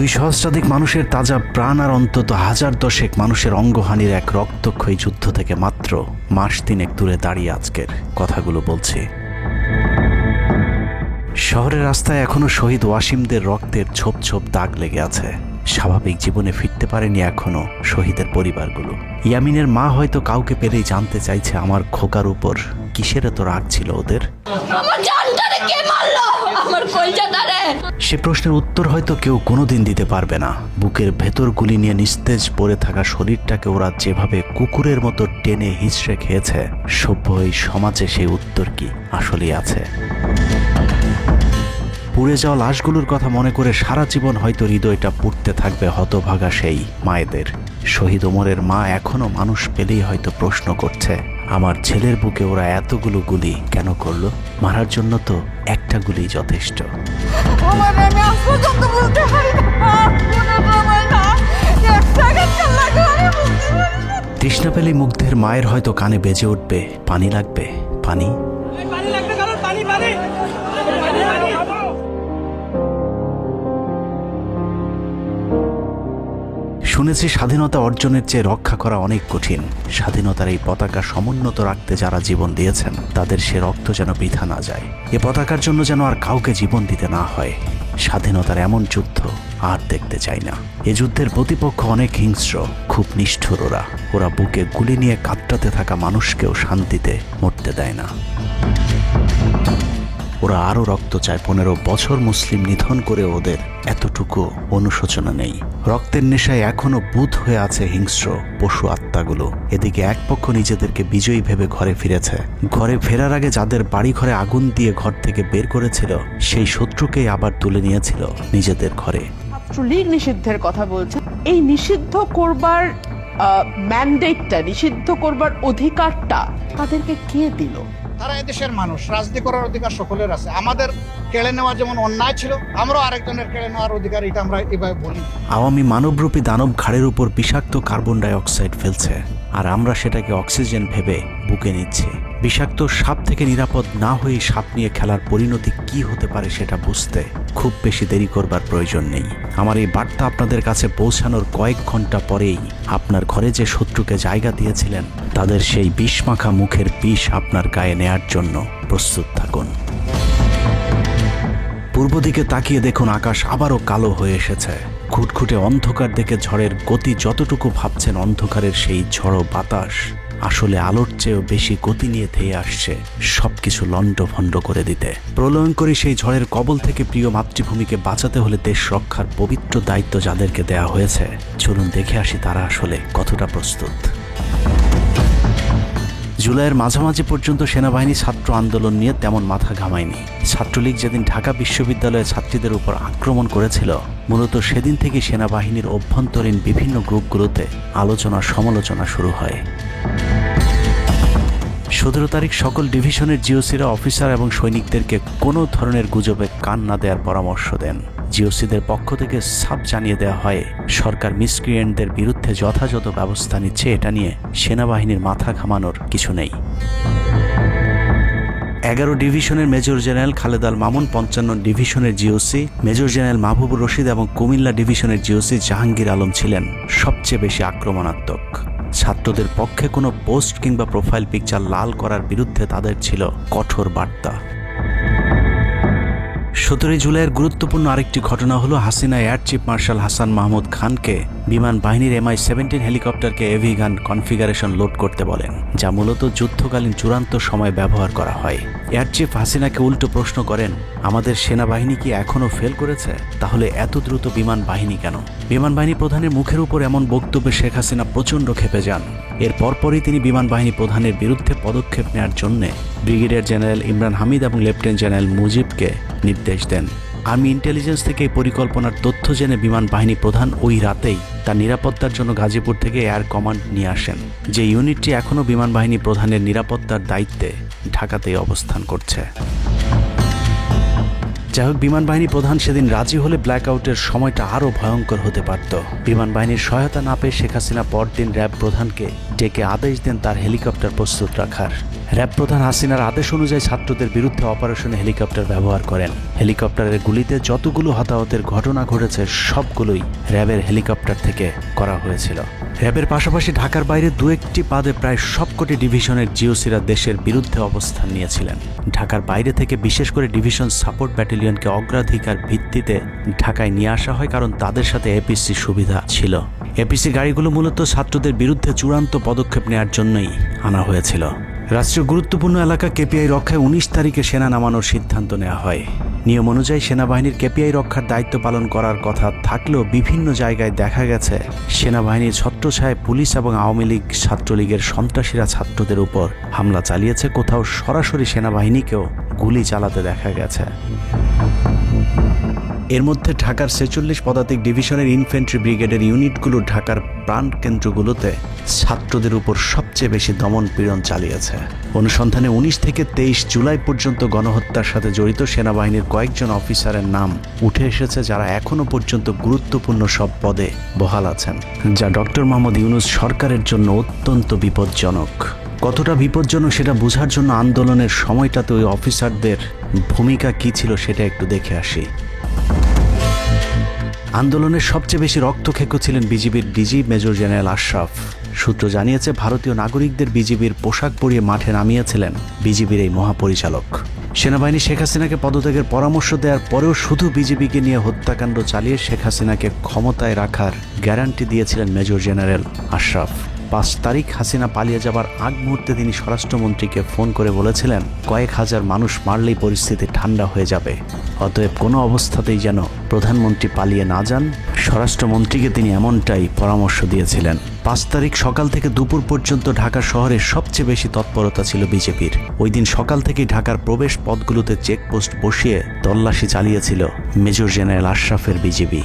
দুই সহস্রাধিক মানুষের তাজা প্রাণ আর অন্তত হাজার দশেক মানুষের অঙ্গহানির এক রক্তক্ষয়ী যুদ্ধ থেকে মাত্র মাস তিনেক দূরে দাঁড়িয়ে আজকের কথাগুলো বলছি। শহরের রাস্তায় এখনো শহীদ ওয়াসিমদের রক্তের ছোপ ছোপ দাগ লেগে আছে। স্বাভাবিক জীবনে ফিরতে পারেনি এখনো শহীদের পরিবারগুলো। ইয়ামিনের মা হয়তো কাউকে পেলেই জানতে চাইছে আমার খোকার উপর কিসের এত রাগ ছিল ওদের। সে প্রশ্নের উত্তর হয়তো কেউ কোনোদিন দিতে পারবে না। বুকের ভেতর গুলি নিয়ে নিস্তেজ পড়ে থাকা শরীরটাকে ওরা যেভাবে কুকুরের মতো টেনে হিঁচড়ে খেয়েছে, সভ্য এই সমাজে সেই উত্তর কি আসলেই আছে? পুড়ে যাওয়া লাশগুলোর কথা মনে করে সারা জীবন হয়তো হৃদয়টা পুড়তে থাকবে হতভাগা সেই মায়েদের। শহীদ ওমরের মা এখনো মানুষ পেলেই হয়তো প্রশ্ন করছে, আমার ছেলের বুকে ওরা এতগুলো গুলি কেন করলো? মারার জন্য তো একটা গুলি যথেষ্ট। তৃষ্ণা পেলে মুগ্ধের মায়ের হয়তো কানে বেজে উঠবে, পানি লাগবে, পানি। শুনেছি স্বাধীনতা অর্জনের চেয়ে রক্ষা করা অনেক কঠিন। স্বাধীনতার এই পতাকা সমুন্নত রাখতে যারা জীবন দিয়েছেন তাদের সে রক্ত যেন বৃথা না যায়। এ পতাকার জন্য যেন আর কাউকে জীবন দিতে না হয়। স্বাধীনতার এমন যুদ্ধ আর দেখতে চাই না। এ যুদ্ধের প্রতিপক্ষ অনেক হিংস্র, খুব নিষ্ঠুর। ওরা বুকে গুলি নিয়ে কাতরাতে থাকা মানুষকেও শান্তিতে মরতে দেয় না। ওরা আরও রক্ত চায়। 15 বছর মুসলিম নিধন করে ওদের এতটুকু অনুশোচনা নেই। রক্তের নেশায় এখনো বুঁদ হয়ে আছে হিংস্র পশু আত্মাগুলো। এদিকে এক পক্ষ নিজেদেরকে বিজয়ী ভেবে ঘরে ফিরেছে। ঘরে ফেরার আগে যাদের বাড়ি ঘরে আগুন দিয়ে ঘর থেকে বের করেছিল, সেই শত্রুকেই আবার তুলে নিয়েছিল নিজেদের ঘরে। ছাত্রলীগ নিষিদ্ধের কথা বলছে। এই নিষিদ্ধ করবার ম্যান্ডেটটা, নিষিদ্ধ করবার অধিকারটা তাদেরকে কে দিল? তারা এদেশের মানুষ, রাজনীতি করার অধিকার সকলের আছে। আমাদের কেড়ে নেওয়া যেমন অন্যায় ছিল, আমরাও আরেকজনের কেড়ে নেওয়ার অধিকার, এটা আমরা এভাবে বলি। আওয়ামী মানবরূপী দানব ঘাড়ের উপর বিষাক্ত কার্বন ডাই অক্সাইড ফেলছে, আর আমরা সেটাকে অক্সিজেন ভেবে বুকে নিচ্ছি। বিষাক্ত সাপ থেকে নিরাপদ না হয়ে সাপ নিয়ে খেলার পরিণতি কি হতে পারে সেটা বুঝতে খুব বেশি দেরি করবার প্রয়োজন নেই। আমার এই বার্তা আপনাদের কাছে পৌঁছানোর কয়েক ঘন্টা পরেই আপনার ঘরে যে শত্রুকে জায়গা দিয়েছিলেন তাদের সেই বিষমাখা মুখের বিষ আপনার গায়ে নেয়ার জন্য প্রস্তুত থাকুন। পূর্ব দিকে তাকিয়ে দেখুন, আকাশ আবারও কালো হয়ে এসেছে। ঘুটঘুটে অন্ধকার দেখে ঝড়ের গতি যতটুকু ভাবছেন অন্ধকারের সেই ঝড়ো বাতাস আসলে আলোর চেয়েও বেশি গতি নিয়ে ধেয়ে আসছে সবকিছু লণ্ডভণ্ড করে দিতে। প্রলয়ঙ্করী সেই ঝড়ের কবল থেকে প্রিয় মাতৃভূমিকে বাঁচাতে হলে দেশ রক্ষার পবিত্র দায়িত্ব যাদেরকে দেয়া হয়েছে, চলুন দেখে আসি তারা আসলে কতটা প্রস্তুত। জুলাইয়ের মাঝামাঝি পর্যন্ত সেনাবাহিনী ছাত্র আন্দোলন নিয়ে তেমন মাথা ঘামায়নি। ছাত্রলীগ যেদিন ঢাকা বিশ্ববিদ্যালয়ের ছাত্রীদের উপর আক্রমণ করেছিল, মূলত সেদিন থেকে সেনাবাহিনীর অভ্যন্তরীণ বিভিন্ন গ্রুপগুলোতে আলোচনা সমালোচনা শুরু হয়। 17 তারিখ সকল ডিভিশনের জিওসিরা অফিসার এবং সৈনিকদেরকে কোনো ধরনের গুজবে কান না দেওয়ার পরামর্শ দেন। জিওসিদের পক্ষ থেকে সাফ জানিয়ে দেওয়া হয়, সরকার মিসক্রিয়েন্টদের বিরুদ্ধে যথাযথ ব্যবস্থা নিচ্ছে, এটা নিয়ে সেনাবাহিনীর মাথা ঘামানোর কিছু নেই। 11 ডিভিশনের মেজর জেনারেল খালেদ আল মামুন, 55 ডিভিশনের GOC major general Mahbubur Rashid এবং কুমিল্লা ডিভিশনের জিওসি জাহাঙ্গীর আলম ছিলেন সবচেয়ে বেশি আক্রমণাত্মক। ছাত্রদের পক্ষে কোনো পোস্ট কিংবা প্রোফাইল পিকচার লাল করার বিরুদ্ধে তাদের ছিল কঠোর বার্তা। 17 জুলাইয়ের গুরুত্বপূর্ণ আরেকটি ঘটনা হলো, Hasina air chief marshal Hasan Mahmud খানকে বিমান বাহিনীর MI-17 হেলিকপ্টারকে এভি গান কনফিগারেশন লোড করতে বলেন, যা মূলত যুদ্ধকালীন চূড়ান্ত সময় ব্যবহার করা হয়। এয়ার চিফ হাসিনাকে উল্টো প্রশ্ন করেন, আমাদের সেনাবাহিনী কি এখনও ফেল করেছে? তাহলে এত দ্রুত বিমান বাহিনী কেন? বিমান বাহিনী প্রধানের মুখের উপর এমন বক্তব্যে শেখ হাসিনা প্রচণ্ড ক্ষেপে যান। এর পরপরই তিনি বিমান বাহিনী প্রধানের বিরুদ্ধে পদক্ষেপ নেওয়ার জন্য ব্রিগেডিয়ার জেনারেল ইমরান হামিদ এবং লেফটেন্যান্ট জেনারেল মুজিবকে নির্দেশ দেন। আর্মি ইন্টেলিজেন্স থেকে এই পরিকল্পনার তথ্য জেনে বিমান বাহিনী প্রধান ওই রাতেই তার নিরাপত্তার জন্য গাজীপুর থেকে এয়ার কমান্ড নিয়ে আসেন, যে ইউনিটটি এখনও বিমান বাহিনী প্রধানের নিরাপত্তার দায়িত্বে ঢাকাতেই অবস্থান করছে। যাই হোক, বিমান বাহিনী প্রধান সেদিন রাজি হলে ব্ল্যাকআউটের সময়টা আরও ভয়ঙ্কর হতে পারত। বিমান বাহিনীর সহায়তা না পেয়ে শেখ হাসিনা পরদিন র্যাব প্রধানকে ডেকে আদেশ দেন তার হেলিকপ্টার প্রস্তুত রাখার। র্যাব প্রধান হাসিনার আদেশ অনুযায়ী ছাত্রদের বিরুদ্ধে অপারেশনে হেলিকপ্টার ব্যবহার করেন। হেলিকপ্টারের গুলিতে যতগুলো হতাহতের ঘটনা ঘটেছে সবগুলোই র্যাবের হেলিকপ্টার থেকে করা হয়েছিল। র্যাবের পাশাপাশি ঢাকার বাইরে দু একটি বাদে প্রায় সবকটি ডিভিশনের জিওসিরা দেশের বিরুদ্ধে অবস্থান নিয়েছিলেন। ঢাকার বাইরে থেকে বিশেষ করে ডিভিশন সাপোর্ট ব্যাটালিয়নকে অগ্রাধিকার ভিত্তিতে ঢাকায় নিয়ে আসা হয়, কারণ তাদের সাথে এপিসি সুবিধা ছিল। এপিসি গাড়িগুলো মূলত ছাত্রদের বিরুদ্ধে চূড়ান্ত পদক্ষেপ নেওয়ার জন্যই আনা হয়েছিল। রাষ্ট্রীয় গুরুত্বপূর্ণ এলাকা কেপিআই রক্ষায় 19 তারিখে সেনা নামানোর সিদ্ধান্ত নেওয়া হয়। নিয়ম অনুযায়ী সেনাবাহিনীর কেপিআই রক্ষার দায়িত্ব পালন করার কথা থাকলেও বিভিন্ন জায়গায় দেখা গেছে সেনাবাহিনীর ছত্রছায়ায় পুলিশ এবং আওয়ামী লীগ ছাত্রলীগের সন্ত্রাসীরা ছাত্রদের উপর হামলা চালিয়েছে। কোথাও সরাসরি সেনাবাহিনীকেও গুলি চালাতে দেখা গেছে। এর মধ্যে ঢাকার 46 পদাতিক ডিভিশনের ইনফ্যান্ট্রি ব্রিগেডের ইউনিটগুলো ঢাকার প্রাণকেন্দ্রগুলোতে ছাত্রদের উপর সবচেয়ে বেশি দমন পীড়ন চালিয়েছে। অনুসন্ধানে 19 থেকে 23 জুলাই পর্যন্ত গণহত্যার সাথে জড়িত সেনাবাহিনীর কয়েকজন অফিসারের নাম উঠে এসেছে, যারা এখনো পর্যন্ত গুরুত্বপূর্ণ সব পদে বহাল আছেন, যা ডক্টর মোহাম্মদ ইউনূস সরকারের জন্য অত্যন্ত বিপজ্জনক। কতটা বিপজ্জনক সেটা বোঝার জন্য আন্দোলনের সময়টাতে ওই অফিসারদের ভূমিকা কী ছিল সেটা একটু দেখে আসি। আন্দোলনের সবচেয়ে বেশি রক্তক্ষেকো ছিলেন বিজিবির ডিজি মেজর জেনারেল আশরাফ। সূত্র জানিয়েছে ভারতীয় নাগরিকদের বিজিবির পোশাক পরিয়ে মাঠে নামিয়েছিলেন বিজিবির এই মহাপরিচালক। সেনাবাহিনী শেখ হাসিনাকে পদত্যাগের পরামর্শ দেওয়ার পরেও শুধু বিজিবিকে নিয়ে হত্যাকাণ্ড চালিয়ে শেখ হাসিনাকে ক্ষমতায় রাখার গ্যারান্টি দিয়েছিলেন মেজর জেনারেল আশরাফ। 5 তারিখ হাসিনা পালিয়ে যাবার আগ মুহূর্তে তিনি স্বরাষ্ট্রমন্ত্রীকে ফোন করে বলেছিলেন কয়েক হাজার মানুষ মারলেই পরিস্থিতি ঠান্ডা হয়ে যাবে, অতএব কোনো অবস্থাতেই যেন প্রধানমন্ত্রী পালিয়ে না যান। স্বরাষ্ট্রমন্ত্রীকে তিনি এমনটাই পরামর্শ দিয়েছিলেন। 5 তারিখ সকাল থেকে দুপুর পর্যন্ত ঢাকা শহরে সবচেয়ে বেশি তৎপরতা ছিল বিজেপির। ওই দিন সকাল থেকেই ঢাকার প্রবেশ পথগুলোতে চেকপোস্ট বসিয়ে তল্লাশি চালিয়েছিল মেজর জেনারেল আশরাফের বিজিবি।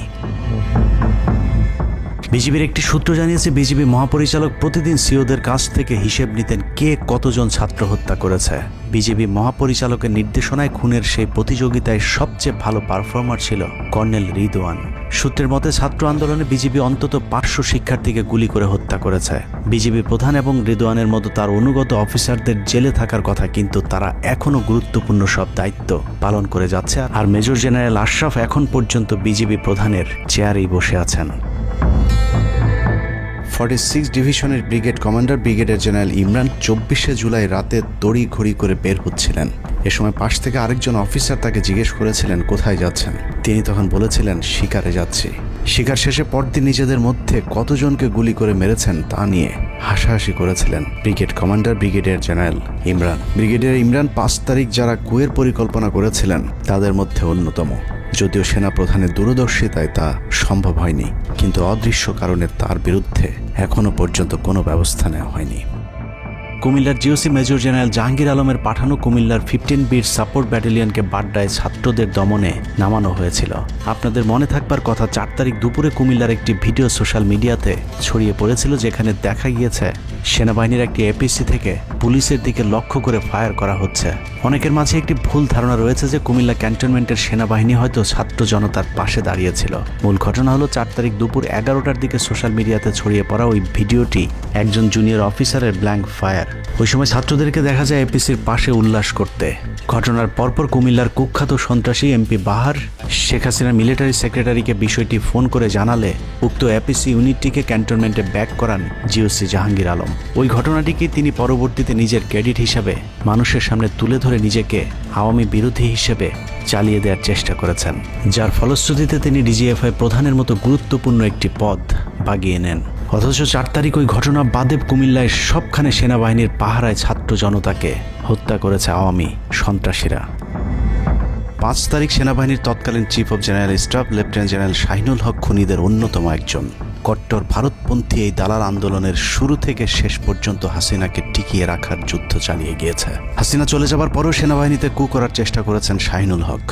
বিজিবির একটি সূত্র জানিয়েছে বিজিবি মহাপরিচালক প্রতিদিন সিওদের কাছ থেকে হিসেব নিতেন কে কতজন ছাত্র হত্যা করেছে। বিজিবি মহাপরিচালকের নির্দেশনায় খুনের সেই প্রতিযোগিতায় সবচেয়ে ভালো পারফর্মার ছিল কর্নেল রিদওয়ান। সূত্রের মতে ছাত্র আন্দোলনে বিজিবি অন্তত 500 শিক্ষার্থীকে গুলি করে হত্যা করেছে। বিজিবি প্রধান এবং রিদওয়ানের মতো তার অনুগত অফিসারদের জেলে থাকার কথা, কিন্তু তারা এখনো গুরুত্বপূর্ণ সব দায়িত্ব পালন করে যাচ্ছে। আর মেজর জেনারেল আশরাফ এখন পর্যন্ত বিজিবি প্রধানের চেয়ারেই বসে আছেন। 46 ডিভিশনের brigade commander brigadier general Imran 24শে জুলাই রাতে তড়িঘড়ি করে বের হচ্ছিলেন। এ সময় পাশ থেকে আরেকজন অফিসার তাকে জিজ্ঞেস করেছিলেন কোথায় যাচ্ছেন। তিনি তখন বলেছিলেন শিকারে যাচ্ছি। শিকার শেষে পরদিন নিজেদের মধ্যে কতজনকে গুলি করে মেরেছেন তা নিয়ে হাসাহাসি করেছিলেন brigade commander brigadier general Imran. Brigadier Imran 5 তারিখ যারা কুয়ের পরিকল্পনা করেছিলেন তাদের মধ্যে অন্যতম। যদিও সেনা প্রধানের দূরদর্শিতায় তা সম্ভব হয়নি, কিন্তু অদৃশ্য কারণে তার বিরুদ্ধে এখনো পর্যন্ত কোনো ব্যবস্থা নেওয়া হয়নি। কুমিল্লার জিওসি মেজর জেনারেল জাহাঙ্গীর আলমের পাঠানো কুমিল্লার 15 বিট সাপোর্ট ব্যাটালিয়নকে বাড্ডায় ছাত্রদের দমনে নামানো হয়েছিল। আপনাদের মনে থাকবার কথা 4 তারিখ দুপুরে কুমিল্লার একটি ভিডিও সোশ্যাল মিডিয়াতে ছড়িয়ে পড়েছিল, যেখানে দেখা গিয়েছে সেনাবাহিনীর একটি এপিসি থেকে পুলিশের দিকে লক্ষ্য করে ফায়ার করা হচ্ছে। অনেকের মাঝে একটি ভুল ধারণা রয়েছে যে কুমিল্লা ক্যান্টনমেন্টের সেনাবাহিনী হয়তো ছাত্র জনতার পাশে দাঁড়িয়েছিল। মূল ঘটনা হলো 4 তারিখ দুপুর 11টার দিকে সোশ্যাল মিডিয়াতে ছড়িয়ে পড়া ওই ভিডিওটি একজন জুনিয়র অফিসারের ব্ল্যাঙ্ক ফায়ার। ওই সময় ছাত্রদেরকে দেখা যায় এপিসির পাশে উল্লাস করতে। ঘটনার পরপর কুমিল্লার কুখ্যাত সন্ত্রাসী এমপি বাহার শেখ হাসিনার মিলিটারি সেক্রেটারিকে বিষয়টি ফোন করে জানালে উক্ত এপিসি ইউনিটটিকে ক্যান্টনমেন্টে ব্যাক করান জিওসি জাহাঙ্গীর আলম। ওই ঘটনাটিকে তিনি পরবর্তীতে নিজের ক্রেডিট হিসাবে মানুষের সামনে তুলে ধরে নিজেকে আওয়ামী বিরোধী হিসেবে চালিয়ে দেওয়ার চেষ্টা করেছেন, যার ফলশ্রুতিতে তিনি ডিজিএফআই প্রধানের মতো গুরুত্বপূর্ণ একটি পদ বাগিয়ে নেন। অথচ 4 তারিখ ওই ঘটনা বাদে কুমিল্লায় সবখানে সেনাবাহিনীর পাহারায় ছাত্র জনতাকে হত্যা করেছে আওয়ামী সন্ত্রাসীরা। 5 তারিখ সেনাবাহিনীর তৎকালীন chief of general staff lieutenant general Shahinul Haque খুনিদের অন্যতম একজন। কট্টর ভারতপন্থী এই দালাল আন্দোলনের শুরু থেকে শেষ পর্যন্ত হাসিনাকে টিকিয়ে রাখার যুদ্ধ চালিয়ে গিয়েছে। হাসিনা চলে যাবার পরও সেনাবাহিনীতে কু করার চেষ্টা করেছেন শাহিনুল হক।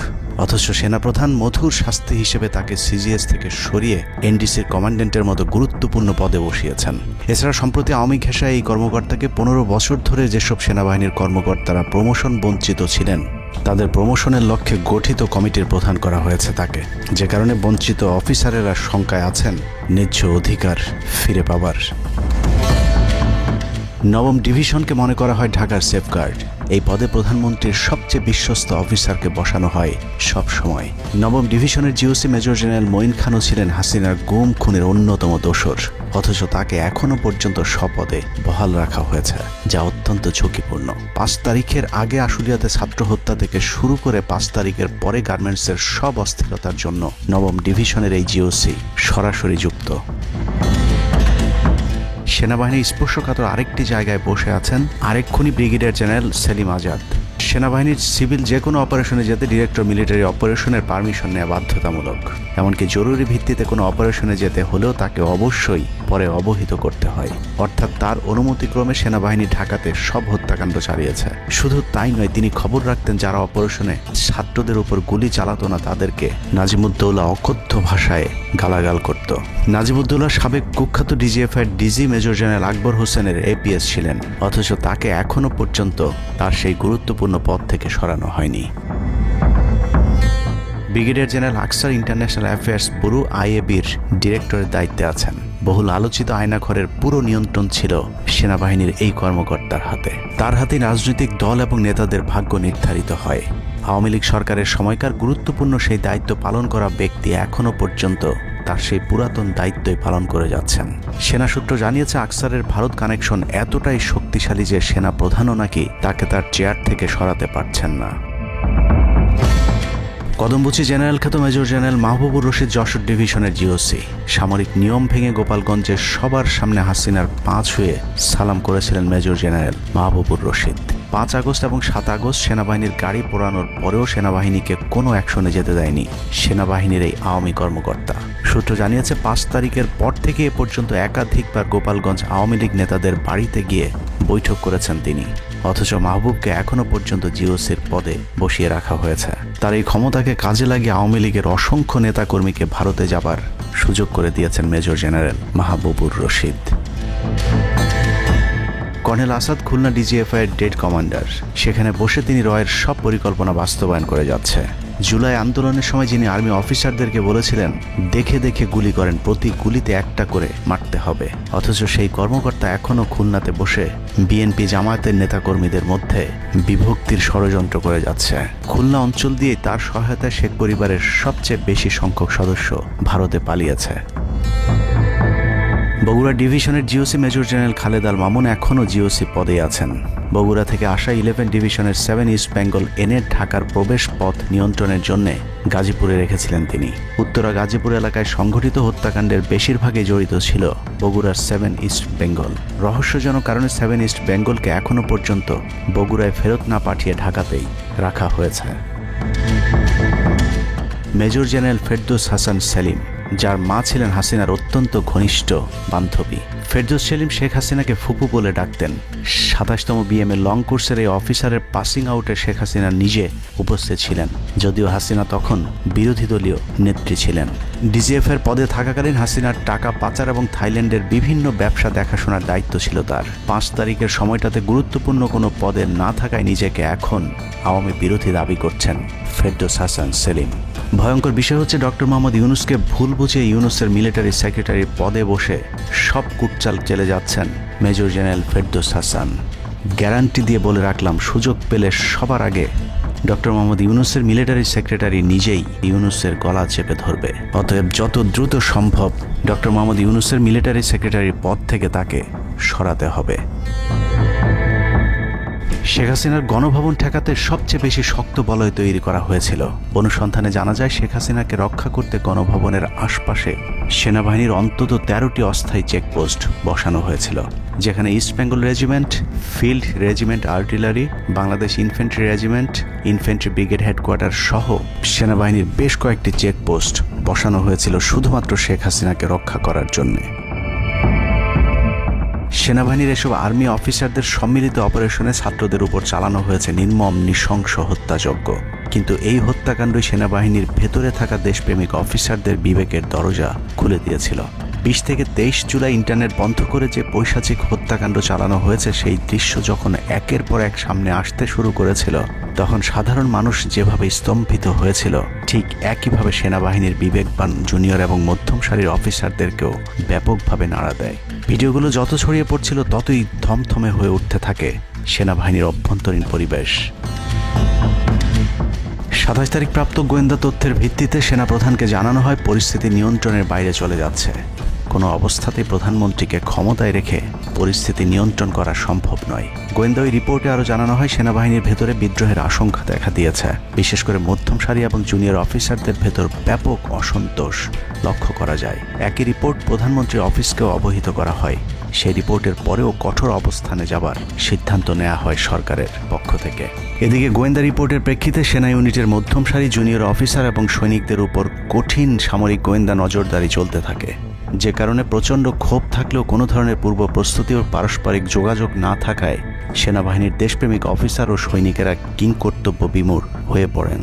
অথচ সেনাপ্রধান মধুর শাস্তি হিসেবে তাকে সিজিএস থেকে সরিয়ে এনডিসির কমান্ডেন্টের মতো গুরুত্বপূর্ণ পদে বসিয়েছেন। এছাড়া সম্প্রতি আওয়ামী ঘেঁষায় এই কর্মকর্তাকে 15 বছর ধরে যেসব সেনাবাহিনীর কর্মকর্তারা প্রমোশন বঞ্চিত ছিলেন তাদের প্রমোশনের লক্ষ্যে গঠিত কমিটির প্রধান করা হয়েছে তাকে, যে কারণে বঞ্চিত অফিসারেরা শঙ্কায় আছেন ন্যায্য অধিকার ফিরে পাবার। নবম ডিভিশনকে মনে করা হয় ঢাকার সেফগার্ড। এই পদে প্রধানমন্ত্রীর সবচেয়ে বিশ্বস্ত অফিসারকে বসানো হয় সব সময়। নবম ডিভিশনের জিওসি মেজর জেনারেল মঈন খানও ছিলেন হাসিনার গুম খুনের অন্যতম দোসর, অথচ তাকে এখনো পর্যন্ত স্বপদে বহাল রাখা হয়েছে, যা অত্যন্ত ঝুঁকিপূর্ণ। 5 তারিখের আগে আশুলিয়াতে ছাত্র হত্যা থেকে শুরু করে 5 তারিখের পরে গার্মেন্টসের সব অস্থিরতার জন্য নবম ডিভিশনের এই জিওসি সরাসরি যুক্ত। সেনাবাহিনীর স্পর্শকাতর আরেকটি জায়গায় বসে আছেন আরেক খুনি ব্রিগেডিয়ার জেনারেল সেলিম আজাদ। সেনাবাহিনীর সিভিল যে কোনো অপারেশনে যেতে ডিরেক্টর মিলিটারি অপারেশনের পারমিশন নেওয়া বাধ্যতামূলক। এমনকি জরুরি ভিত্তিতে কোনো অপারেশনে যেতে হলেও তাকে অবশ্যই পরে অবহিত করতে হয়, অর্থাৎ তার অনুমতিক্রমে সেনাবাহিনী ঢাকাতে সব হত্যাকাণ্ড চালিয়েছে। শুধু তাই নয়, তিনি খবর রাখতেন যারা অপারেশনে ছাত্রদের উপর গুলি চালাতো না তাদেরকে নাজিমুদ্দৌলা অকথ্য ভাষায় গালাগাল করত। নাজিমুদ্দৌলা সাবেক কুখ্যাত ডিজিএফআই ডিজি মেজর জেনারেল আকবর হোসেনের এপিএস ছিলেন, অথচ তাকে এখনো পর্যন্ত তার সেই গুরুত্বপূর্ণ পদ থেকে সরানো হয়নি। ব্রিগেডিয়ার জেনারেল আকসার ইন্টারন্যাশনাল অ্যাফেয়ার্স ব্যুরো আইএবির ডিরেক্টরের দায়িত্বে আছেন। বহুল আলোচিত আয়নাঘরের পুরো নিয়ন্ত্রণ ছিল সেনাবাহিনীর এই কর্মকর্তার হাতে। তার হাতেই রাজনৈতিক দল এবং নেতাদের ভাগ্য নির্ধারিত হয়। আওয়ামী লীগ সরকারের সময়কার গুরুত্বপূর্ণ সেই দায়িত্ব পালন করা ব্যক্তি এখনো পর্যন্ত তার সেই পুরাতন দায়িত্বই পালন করে যাচ্ছেন। সেনা সূত্র জানিয়েছে আকসারের ভারত কানেকশন এতটাই শক্তিশালী যে সেনা প্রধানও নাকি তাকে তার চেয়ার থেকে সরাতে পারছেন না। কদমবুচি জেনারেল খ্যাত মেজর জেনারেল মাহবুবুর রশিদ যশোর ডিভিশনের জিওসি সামরিক নিয়ম ভেঙে গোপালগঞ্জে সবার সামনে হাসিনার পা ছুঁয়ে সালাম করেছিলেন major general Mahbubur Rashid. 5 August এবং 7 আগস্ট সেনাবাহিনীর গাড়ি পোড়ানোর পরেও সেনাবাহিনীকে কোনো অ্যাকশনে যেতে দেয়নি সেনাবাহিনীর এই আওয়ামী কর্মকর্তা। সূত্র জানিয়েছে 5 তারিখের পর থেকে এ পর্যন্ত একাধিকবার গোপালগঞ্জ আওয়ামী লীগ নেতাদের বাড়িতে গিয়ে বৈঠক করেছেন তিনি, অথচ মাহবুবকে এখনো পর্যন্ত জিওসির পদে বসিয়ে রাখা হয়েছে। তার এই ক্ষমতাকে কাজে লাগিয়ে আওয়ামী লীগের অসংখ্য নেতাকর্মীকে ভারতে যাবার সুযোগ করে দিয়েছেন major general Mahbubur Rashid. Colonel Asad Khulna DGFI এর ডেড কমান্ডার। সেখানে বসে তিনি রয়ের সব পরিকল্পনা বাস্তবায়ন করে যাচ্ছে। জুলাই আন্দোলনের সময় যিনি আর্মি অফিসারদেরকে বলেছিলেন দেখে দেখে গুলি করেন, প্রতি গুলিতে একটা করে মারতে হবে, অথচ সেই কর্মকর্তা এখনো খুলনাতে বসে বিএনপি জামায়াতের নেতাকর্মীদের মধ্যে বিভক্তির ষড়যন্ত্র করে যাচ্ছে। খুলনা অঞ্চল দিয়ে তার সহায়তায় শেখ পরিবারের সবচেয়ে বেশি সংখ্যক সদস্য ভারতে পালিয়েছে। বগুড়া ডিভিশনের GOC major general Khaled Al Mamun এখনও জিওসি পদে আছেন। বগুড়া থেকে আসা 11 ডিভিশনের 7 ইস্ট বেঙ্গল এনে ঢাকার প্রবেশ পথ নিয়ন্ত্রণের জন্য গাজীপুরে রেখেছিলেন তিনি। উত্তরা গাজীপুর এলাকায় সংঘটিত হত্যাকাণ্ডের বেশিরভাগই জড়িত ছিল বগুড়ার 7 ইস্ট বেঙ্গল। রহস্যজনক কারণে 7 ইস্ট বেঙ্গলকে এখনও পর্যন্ত বগুড়ায় ফেরত না পাঠিয়ে ঢাকাতেই রাখা হয়েছে। মেজর জেনারেল ফেরদৌস হাসান সেলিম, যার মা ছিলেন হাসিনার অত্যন্ত ঘনিষ্ঠ বান্ধবী। ফেরদৌস সেলিম শেখ হাসিনাকে ফুপু বলে ডাকতেন। 27তম বিএমএ লং কোর্সের এই অফিসারের পাসিং আউটে শেখ হাসিনা নিজে উপস্থিত ছিলেন, যদিও হাসিনা তখন বিরোধী দলীয় নেত্রী ছিলেন। ডিজিএফের পদে থাকাকালীন হাসিনার টাকা পাচার এবং থাইল্যান্ডের বিভিন্ন ব্যবসা দেখাশোনার দায়িত্ব ছিল তার। 5 তারিখের সময়টাতে গুরুত্বপূর্ণ কোনো পদে না থাকায় নিজেকে এখন আওয়ামী বিরোধী দাবি করছেন ফেরদৌস হাসান সেলিম। ভয়ঙ্কর বিষয় হচ্ছে ডক্টর মোহাম্মদ ইউনূসকে ভুল বুঝে ইউনূসের মিলিটারি সেক্রেটারির পদে বসে সব কুটচাল চেলে যাচ্ছেন major general Ferdous Hasan. Guarantee দিয়ে বলে রাখলাম, সুযোগ পেলে সবার আগে ডক্টর মোহাম্মদ ইউনূসের মিলিটারি সেক্রেটারি নিজেই ইউনূসের গলা চেপে ধরবে। অতএব যত দ্রুত সম্ভব ডক্টর মোহাম্মদ ইউনূসের মিলিটারি সেক্রেটারির পদ থেকে তাকে সরাতে হবে। শেখ হাসিনার গণভবন ঠেকাতে সবচেয়ে বেশি শক্ত বলয় তৈরি করা হয়েছিল। অনুসন্ধানে জানা যায় শেখ হাসিনাকে রক্ষা করতে গণভবনের আশপাশে সেনাবাহিনীর অন্তত 13টি অস্থায়ী চেকপোস্ট বসানো হয়েছিল, যেখানে east Bengal regiment, field regiment artillery, Bangladesh infantry regiment, infantry brigade headquarter সহ সেনাবাহিনীর বেশ কয়েকটি চেকপোস্ট বসানো হয়েছিল শুধুমাত্র শেখ হাসিনাকে রক্ষা করার জন্যে। সেনাবাহিনীর এসব আর্মি অফিসারদের সম্মিলিত অপারেশনে ছাত্রদের উপর চালানো হয়েছে নির্মম নৃশংস হত্যাযজ্ঞ। কিন্তু এই হত্যাকাণ্ডই সেনাবাহিনীর ভেতরে থাকা দেশপ্রেমিক অফিসারদের বিবেকের দরজা খুলে দিয়েছিল। 20 থেকে 23 জুলাই ইন্টারনেট বন্ধ করে যে পৈশাচিক হত্যাকাণ্ড চালানো হয়েছে সেই দৃশ্য যখন একের পর এক সামনে আসতে শুরু করেছিল, তখন সাধারণ মানুষ যেভাবে স্তম্ভিত হয়েছিল, ঠিক একইভাবে সেনাবাহিনীর বিবেকবান জুনিয়র এবং মধ্যম সারির অফিসারদেরকেও ব্যাপকভাবে নাড়া দেয়। ভিডিওগুলো যত ছড়িয়ে পড়ছিল ততই থমথমে হয়ে উঠতে থাকে সেনাবাহিনীর অভ্যন্তরীণ পরিবেশ। 27 তারিখ প্রাপ্ত গোয়েন্দা তথ্যের ভিত্তিতে সেনাপ্রধানকে জানানো হয় পরিস্থিতি নিয়ন্ত্রণের বাইরে চলে যাচ্ছে। কোনো অবস্থাতেই প্রধানমন্ত্রীকে ক্ষমতায় রেখে পরিস্থিতি নিয়ন্ত্রণ করা সম্ভব নয়। গোয়েন্দা ওই রিপোর্টে আরও জানানো হয় সেনাবাহিনীর ভেতরে বিদ্রোহের আশঙ্কা দেখা দিয়েছে। বিশেষ করে মধ্যম সারি এবং জুনিয়র অফিসারদের ভেতর ব্যাপক অসন্তোষ লক্ষ্য করা যায়। একই রিপোর্ট প্রধানমন্ত্রীর অফিসকেও অবহিত করা হয়। সেই রিপোর্টের পরেও কঠোর অবস্থানে যাবার সিদ্ধান্ত নেওয়া হয় সরকারের পক্ষ থেকে। এদিকে গোয়েন্দা রিপোর্টের প্রেক্ষিতে সেনা ইউনিটের মধ্যম সারি জুনিয়র অফিসার এবং সৈনিকদের উপর কঠিন সামরিক গোয়েন্দা নজরদারি চলতে থাকে, যে কারণে প্রচণ্ড ক্ষোভ থাকলেও কোনো ধরনের পূর্ব প্রস্তুতি ও পারস্পরিক যোগাযোগ না থাকায় সেনাবাহিনীর দেশপ্রেমিক অফিসার ও সৈনিকেরা কিংকর্তব্য বিমূঢ় হয়ে পড়েন।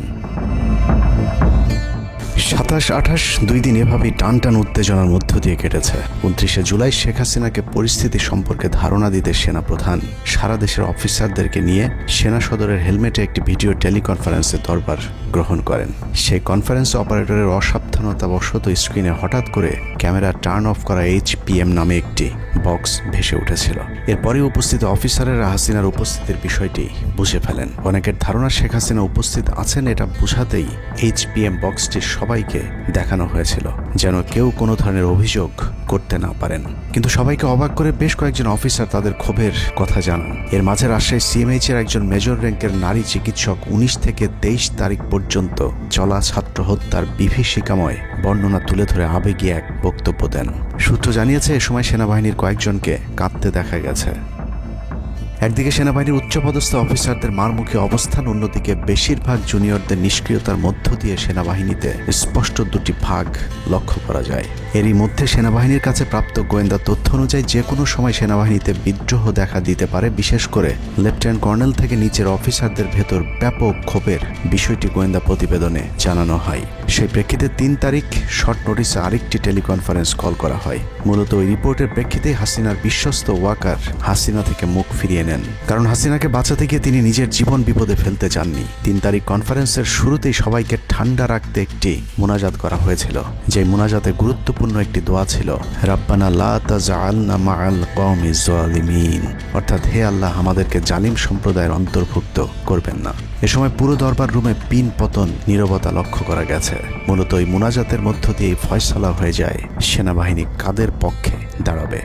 27-28 দুই দিন এভাবেই টান উত্তেজনার মধ্য দিয়ে কেটেছে। 29শে জুলাই শেখ হাসিনাকে পরিস্থিতি সম্পর্কে ধারণা দিতে সেনাপ্রধান সারা দেশের অফিসারদেরকে নিয়ে সেনা সদরের হেলমেটে একটি ভিডিও টেলিকনফারেন্সে দরবার গ্রহণ করেন। সেই কনফারেন্সে অপারেটরের অসাবধানতাবশত স্ক্রিনে হঠাৎ করে ক্যামেরা টার্ন অফ করা HPM নামে একটি বক্স ভেসে উঠেছিল। এরপরে উপস্থিত অফিসারেরা হাসিনার উপস্থিতির বিষয়টি বুঝে ফেলেন। অনেকের ধারণা শেখ হাসিনা উপস্থিত আছেন এটা বোঝাতেই HPM বক্সটি সবাইকে দেখানো হয়েছিল, যেন কেউ কোনো ধরনের অভিযোগ করতে না পারেন। কিন্তু সবাইকে অবাক করে বেশ কয়েকজন অফিসার তাদের ক্ষোভের কথা জানান। এর মাঝে রাজশাহী CMH এর একজন মেজর র্যাঙ্কের নারী চিকিৎসক 19 থেকে 23 তারিখ পর্যন্ত চলা ছাত্র হত্যার বিভীষিকাময় বর্ণনা তুলে ধরে আবেগী এক বক্তব্য দেন। সূত্র জানিয়েছে এ সময় সেনাবাহিনীর কয়েকজনকে কাঁদতে দেখা গেছে। একদিকে সেনাবাহিনীর উচ্চপদস্থ অফিসারদের মারমুখী অবস্থান, অন্যদিকে বেশিরভাগ জুনিয়রদের নিষ্ক্রিয়তার মধ্য দিয়ে সেনাবাহিনীতে স্পষ্ট দুটি ভাগ লক্ষ্য করা যায়। এরই মধ্যে সেনাবাহিনীর কাছে প্রাপ্ত গোয়েন্দা তথ্য অনুযায়ী যে কোনো সময় সেনাবাহিনীতে বিদ্রোহ দেখা দিতে পারে। বিশেষ করে লেফটেন্যান্ট কর্নেল থেকে নিচের অফিসারদের ভেতর ব্যাপক ক্ষোভের বিষয়টি গোয়েন্দা প্রতিবেদনে জানানো হয়। সেই প্রেক্ষিতে 3 তারিখ শর্ট নোটিসে আরেকটি টেলিকনফারেন্স কল করা হয়। মূলত ওই রিপোর্টের প্রেক্ষিতে হাসিনার বিশ্বস্ত ওয়াকার হাসিনা থেকে মুখ ফিরিয়ে নেন, কারণ হাসিনাকে বাঁচাতে গিয়ে তিনি নিজের জীবন বিপদে ফেলতে চাননি। 3 তারিখ কনফারেন্সের শুরুতেই সবাইকে ঠান্ডা রাখতে একটি মুনাজাত করা হয়েছিল। যে মুনাজাতে গুরুত্বপূর্ণ একটি দোয়া ছিল রাব্বানা লা তাজআলনা মাআল কওমিজ জালিমিন, অর্থাৎ হে আল্লাহ আমাদেরকে জালিম সম্প্রদায়ের অন্তর্ভুক্ত করবেন না। এ সময় পুরো দরবার রুমে পিন পতন নীরবতা লক্ষ্য করা গেছে। মূলত এই মুনাজাতের মধ্য দিয়ে ফয়সালা হয়ে যায় সেনাবাহিনী কাদের পক্ষে দাঁড়াবে।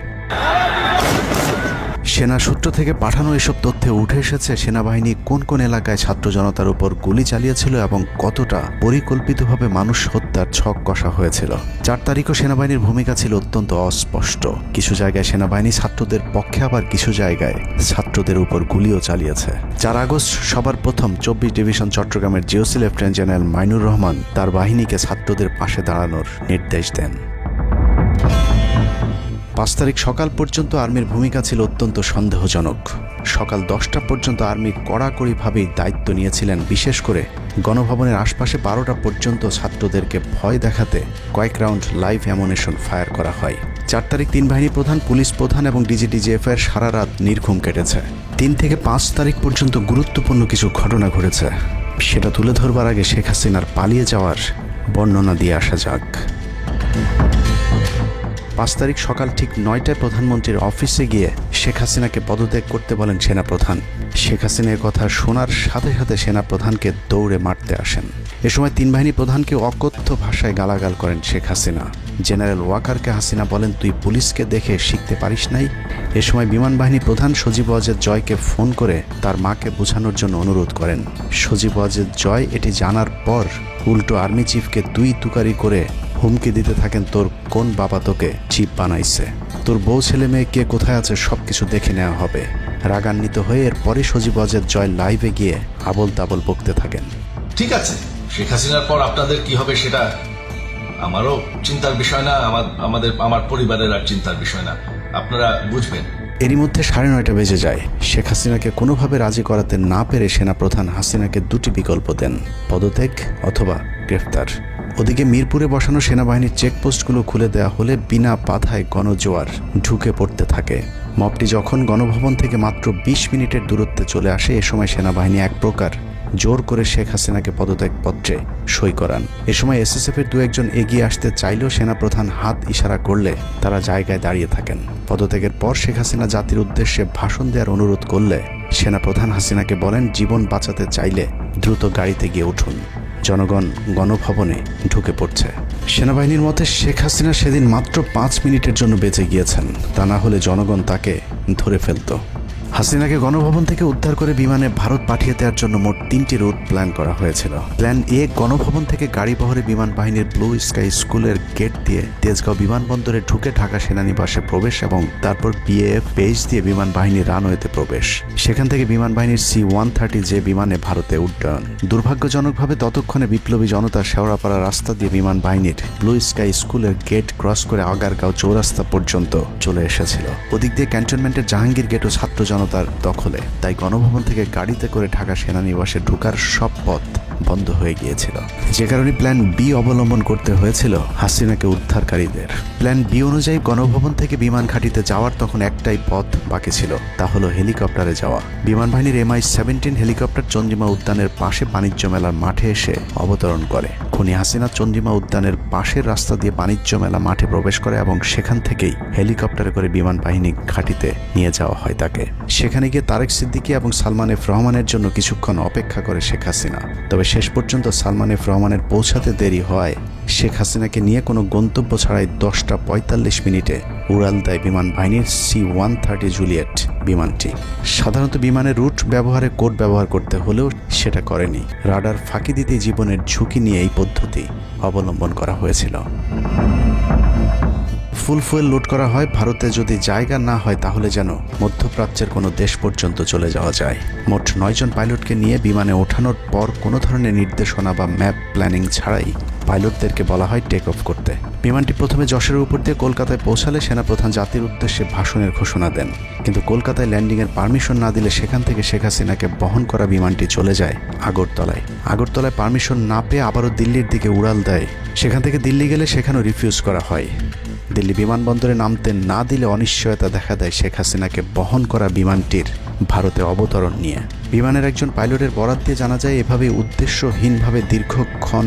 সেনা সূত্র থেকে পাঠানো এসব তথ্যে উঠে এসেছে সেনাবাহিনী কোন কোন এলাকায় ছাত্র জনতার উপর গুলি চালিয়েছিল এবং কতটা পরিকল্পিতভাবে মানুষ হত্যার ছক কষা হয়েছিল। 4 তারিখও সেনাবাহিনীর ভূমিকা ছিল অত্যন্ত অস্পষ্ট। কিছু জায়গায় সেনাবাহিনী ছাত্রদের পক্ষে, আবার কিছু জায়গায় ছাত্রদের উপর গুলিও চালিয়েছে। 4 আগস্ট সবার প্রথম 24 ডিভিশন চট্টগ্রামের GOC lieutenant general Mainur Rahman তার বাহিনীকে ছাত্রদের পাশে দাঁড়ানোর নির্দেশ দেন। 5 তারিখ সকাল পর্যন্ত আর্মির ভূমিকা ছিল অত্যন্ত সন্দেহজনক। সকাল 10টা পর্যন্ত আর্মি কড়াকড়িভাবেই দায়িত্ব নিয়েছিলেন। বিশেষ করে গণভবনের আশপাশে 12টা পর্যন্ত ছাত্রদেরকে ভয় দেখাতে কয়েক রাউন্ড লাইভ অ্যামুনেশন ফায়ার করা হয়। 4 তারিখ 3 বাহিনী প্রধান, পুলিশ প্রধান এবং DGDGF এর সারা রাত নির্ঘুম কেটেছে। 3 থেকে 5 তারিখ পর্যন্ত গুরুত্বপূর্ণ কিছু ঘটনা ঘটেছে, সেটা তুলে ধরবার আগে শেখ হাসিনার পালিয়ে যাওয়ার বর্ণনা দিয়ে আসা যাক। 5 তারিখ সকাল ঠিক 9টায় প্রধানমন্ত্রীর অফিসে গিয়ে শেখ হাসিনাকে পদত্যাগ করতে বলেন সেনাপ্রধান। শেখ হাসিনার কথা শোনার সাথে সাথে সেনাপ্রধানকে দৌড়ে মারতে আসেন। এ সময় 3 বাহিনী প্রধানকে অকথ্য ভাষায় গালাগাল করেন শেখ হাসিনা। জেনারেল ওয়াকারকে হাসিনা বলেন, তুই পুলিশকে দেখে শিখতে পারিস নাই? এ সময় বিমান বাহিনী প্রধান সজীব ওয়াজেদ জয়কে ফোন করে তার মাকে বোঝানোর জন্য অনুরোধ করেন। সজীব ওয়াজেদ জয় এটি জানার পর উল্টো আর্মি চিফকে তুই তুকারি করে হুমকি দিতে থাকেন, তোর কোন বাবা তোকে চিফ বানাইছে, তোর বউ ছেলে মেয়ে কে কোথায় আছে সবকিছু দেখে নেওয়া হবে। রাগান্বিত হয়ে এরপরে সজীব ওয়াজেদ জয় লাইভে গিয়ে আবল তাবল বকতে থাকেন। ঠিক আছে, শেখ হাসিনার পর আপনাদের কি হবে সেটা আমারও চিন্তার বিষয় না, আমার পরিবারের আর চিন্তার বিষয় না, আপনারা বুঝবেন। এরই মধ্যে 9:30 বেজে যায়। শেখ হাসিনাকে কোনোভাবে রাজি করাতে না পেরে সেনাপ্রধান হাসিনাকে 2টি বিকল্প দেন, পদত্যাগ অথবা গ্রেফতার। ওদিকে মিরপুরে বসানো সেনাবাহিনীর চেকপোস্টগুলো খুলে দেওয়া হলে বিনা বাধায় গণজোয়ার ঢুকে পড়তে থাকে। মবটি যখন গণভবন থেকে মাত্র 20 মিনিটের দূরত্বে চলে আসে, এ সময় সেনাবাহিনী এক প্রকার জোর করে শেখ হাসিনাকে পদত্যাগপত্রে সই করান। এ সময় এসএসএফের দু একজন এগিয়ে আসতে চাইলেও সেনাপ্রধান হাত ইশারা করলে তারা জায়গায় দাঁড়িয়ে থাকেন। পদত্যাগের পর শেখ হাসিনা জাতির উদ্দেশ্যে ভাষণ দেওয়ার অনুরোধ করলে সেনাপ্রধান হাসিনাকে বলেন, জীবন বাঁচাতে চাইলে দ্রুত গাড়িতে গিয়ে উঠুন, জনগণ গণভবনে ঢুকে পড়ছে। সেনাবাহিনীর মতে শেখ হাসিনা সেদিন মাত্র 5 মিনিটের জন্য বেঁচে গিয়েছেন, তা না হলে জনগণ তাকে ধরে ফেলত। হাসিনাকে গণভবন থেকে উদ্ধার করে বিমানে ভারত পাঠিয়ে দেওয়ার জন্য মোট 3টি রুট প্ল্যান করা হয়েছিল। প্ল্যান এ, গণভবন থেকে গাড়ি বহরে বিমান বাহিনীর ব্লু স্কাই স্কুলের গেট দিয়ে তেজগাঁও বিমানবন্দরে ঢুকে ঢাকা সেনানিবাসে প্রবেশ এবং তারপর বিএএফ বেস দিয়ে বিমান বাহিনীর রানওয়েতে প্রবেশ। সেখান থেকে বিমান বাহিনীর C-130 যে বিমানে ভারতে উড্ডয়ন। দুর্ভাগ্যজনকভাবে ততক্ষণে বিপ্লবী জনতা শেওড়াপাড়া রাস্তা দিয়ে বিমান বাহিনীর ব্লু স্কাই স্কুলের গেট ক্রস করে আগারগাঁও চৌরাস্তা পর্যন্ত চলে এসেছিল। ওদিক দিয়ে ক্যান্টনমেন্টের জাহাঙ্গীর গেটও ছাত্র জনতার দখলে, তাই গণভবন থেকে গাড়িতে করে ঢাকা সেনানিবাসে ঢোকার সব পথ বন্ধ হয়ে গিয়েছিল, যে কারণে প্ল্যান বি অবলম্বন করতে হয়েছিল হাসিনাকে উদ্ধারকারীদের। প্ল্যান বি অনুযায়ী গণভবন থেকে বিমান ঘাঁটিতে যাওয়ার তখন একটাই পথ বাকি ছিল, তা হলো হেলিকপ্টারে যাওয়া। বিমান বাহিনীর MI-17 হেলিকপ্টার চন্দ্রিমা উদ্যানের পাশে বাণিজ্য মেলার মাঠে এসে অবতরণ করে। খুনি হাসিনা চন্দ্রিমা উদ্যানের পাশের রাস্তা দিয়ে বাণিজ্য মেলা মাঠে প্রবেশ করে এবং সেখান থেকেই হেলিকপ্টারে করে বিমান বাহিনী ঘাঁটিতে নিয়ে যাওয়া হয় তাকে। সেখানে গিয়ে তারেক সিদ্দিকী এবং সালমান এফ রহমানের জন্য কিছুক্ষণ অপেক্ষা করে শেখ হাসিনা। তবে শেষ পর্যন্ত সালমান এফ রহমানের পৌঁছাতে দেরি হওয়ায় শেখ হাসিনাকে নিয়ে কোনো গন্তব্য ছাড়াই 10:45 মিনিটে উড়াল দেয় বিমান বাহিনীর C-130 জুলিয়েট বিমানটি। সাধারণত বিমানের রুট ব্যবহারে কোড ব্যবহার করতে হলেও সেটা করেনি। রাডার ফাঁকি দিতে জীবনের ঝুঁকি নিয়ে এই পদ্ধতি অবলম্বন করা হয়েছিল। ফুল ফুয়েল লোড করা হয়, ভারতে যদি জায়গা না হয় তাহলে যেন মধ্যপ্রাচ্যের কোনো দেশ পর্যন্ত চলে যাওয়া যায়। মোট 9 জন পাইলটকে নিয়ে বিমানে ওঠানোর পর কোনো ধরনের নির্দেশনা বা ম্যাপ প্ল্যানিং ছাড়াই পাইলটদেরকে বলা হয় টেক অফ করতে। বিমানটি প্রথমে যশোরের উপর দিয়ে কলকাতায় পৌঁছালে সেনাপ্রধান জাতির উদ্দেশ্যে ভাষণের ঘোষণা দেন, কিন্তু কলকাতায় ল্যান্ডিংয়ের পারমিশন না দিলে সেখান থেকে শেখ হাসিনাকে বহন করা বিমানটি চলে যায় আগরতলায়। আগরতলায় পারমিশন না পেয়ে আবারও দিল্লির দিকে উড়াল দেয়। সেখান থেকে দিল্লি গেলে সেখানেও রিফিউজ করা হয়। দিল্লি বিমানবন্দরে নামতে না দিলে অনিশ্চয়তা দেখা দেয় শেখ হাসিনাকে বহন করা বিমানটির ভারতে অবতরণ নিয়ে। বিমানের একজন পাইলটের বরাত দিয়ে জানা যায়, এভাবে উদ্দেশ্যহীনভাবে দীর্ঘক্ষণ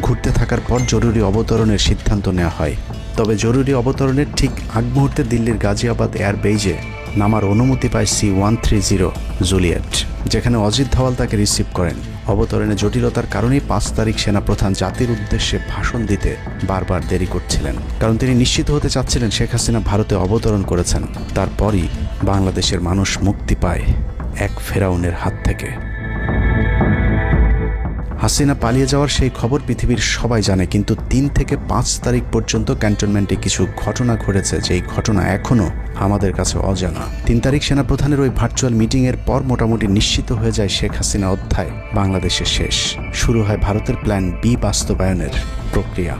ঘুরতে থাকার পর জরুরি অবতরণের সিদ্ধান্ত নেওয়া হয়। তবে জরুরি অবতরণের ঠিক আগ মুহূর্তে দিল্লির গাজিয়াবাদ এয়ারবেজে নামার অনুমতি পায় C-130 জুলিয়েট, যেখানে অজিত ধাওয়াল তাকে রিসিভ করেন। অবতরণে জটিলতার কারণেই 5 তারিখ সেনাপ্রধান জাতির উদ্দেশ্যে ভাষণ দিতে বারবার দেরি করছিলেন, কারণ তিনি নিশ্চিত হতে চাচ্ছিলেন শেখ হাসিনা ভারতে অবতরণ করেছেন। তারপরই বাংলাদেশের মানুষ মুক্তি পায় এক ফেরাউনের হাত থেকে। হাসিনা পালিয়ে যাওয়ার সেই খবর পৃথিবীর সবাই জানে, কিন্তু 3 থেকে 5 তারিখ পর্যন্ত ক্যান্টনমেন্টে কিছু ঘটনা ঘটেছে, যেই ঘটনা এখনও আমাদের কাছে অজানা। 3 তারিখ সেনাপ্রধানের ওই ভার্চুয়াল মিটিংয়ের পর মোটামুটি নিশ্চিত হয়ে যায় শেখ হাসিনা অধ্যায় বাংলাদেশের শেষ। শুরু হয় ভারতের প্ল্যান বি বাস্তবায়নের প্রক্রিয়া।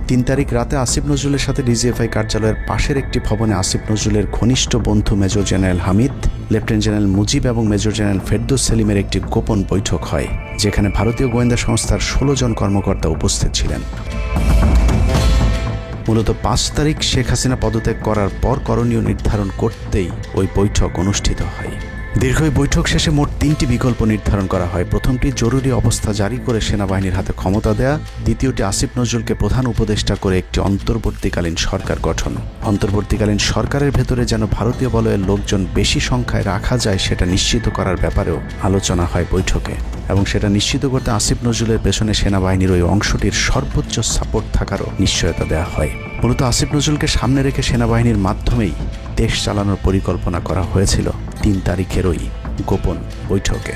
3 তারিখ রাতে আসিফ নজরুলের সাথে ডিজিএফআই কার্যালয়ের পাশের একটি ভবনে আসিফ নজরুলের ঘনিষ্ঠ বন্ধু major general Hamid, lieutenant general Mujib এবং মেজর জেনারেল ফেরদৌস সেলিমের একটি গোপন বৈঠক হয়, যেখানে ভারতীয় গোয়েন্দা সংস্থার 16 জন কর্মকর্তা উপস্থিত ছিলেন। মূলত 5 তারিখ শেখ হাসিনা পদত্যাগ করার পর করণীয় নির্ধারণ করতেই ওই বৈঠক অনুষ্ঠিত হয়। দীর্ঘ বৈঠক শেষে মোট 3টি বিকল্প নির্ধারণ করা হয়। প্রথমটি জরুরি অবস্থা জারি করে সেনাবাহিনীর হাতে ক্ষমতা দেয়া, দ্বিতীয়টি আসিফ নজরুলকে প্রধান উপদেষ্টা করে একটি অন্তর্বর্তীকালীন সরকার গঠন। অন্তর্বর্তীকালীন সরকারের ভেতরে যেন ভারতীয় বলয়ের লোকজন বেশি সংখ্যায় রাখা যায় সেটা নিশ্চিত করার ব্যাপারেও আলোচনা হয় বৈঠকে, এবং সেটা নিশ্চিত করতে আসিফ নজরুলের পেছনে সেনাবাহিনীর ওই অংশটির সর্বোচ্চ সাপোর্ট থাকারও নিশ্চয়তা দেওয়া হয়। মূলত আসিফ নজরুলকে সামনে রেখে সেনাবাহিনীর মাধ্যমেই দেশ চালানোর পরিকল্পনা করা হয়েছিল 3 তারিখের ওই গোপন বৈঠকে।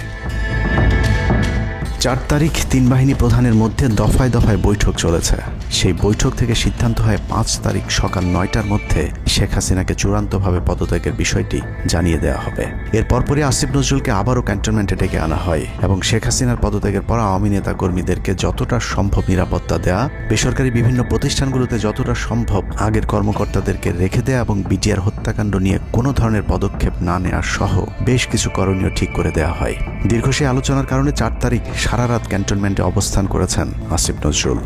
4 তারিখ 3 বাহিনী প্রধানের মধ্যে দফায় দফায় বৈঠক চলেছে। সেই বৈঠক থেকে সিদ্ধান্ত হয় 5 তারিখ সকাল 9টার মধ্যে শেখ হাসিনাকে চূড়ান্তভাবে পদত্যাগের বিষয়টি জানিয়ে দেওয়া হবে। এর পরপরই আসিফ নজরুলকে আবারও ক্যান্টনমেন্টে ডেকে আনা হয় এবং শেখ হাসিনার পদত্যাগের পর আওয়ামী নেতা কর্মীদেরকে যতটা সম্ভব নিরাপত্তা দেয়া, বেসরকারি বিভিন্ন প্রতিষ্ঠানগুলোতে যতটা সম্ভব আগের কর্মকর্তাদেরকে রেখে দেয়া এবং বিটিআর হত্যাকাণ্ড নিয়ে কোনো ধরনের পদক্ষেপ না নেওয়ার সহ বেশ কিছু করণীয় ঠিক করে দেওয়া হয়। দীর্ঘ সেই আলোচনার কারণে 4 তারিখ সারা রাত ক্যান্টনমেন্টে অবস্থান করেছেন আসিফ নজরুল।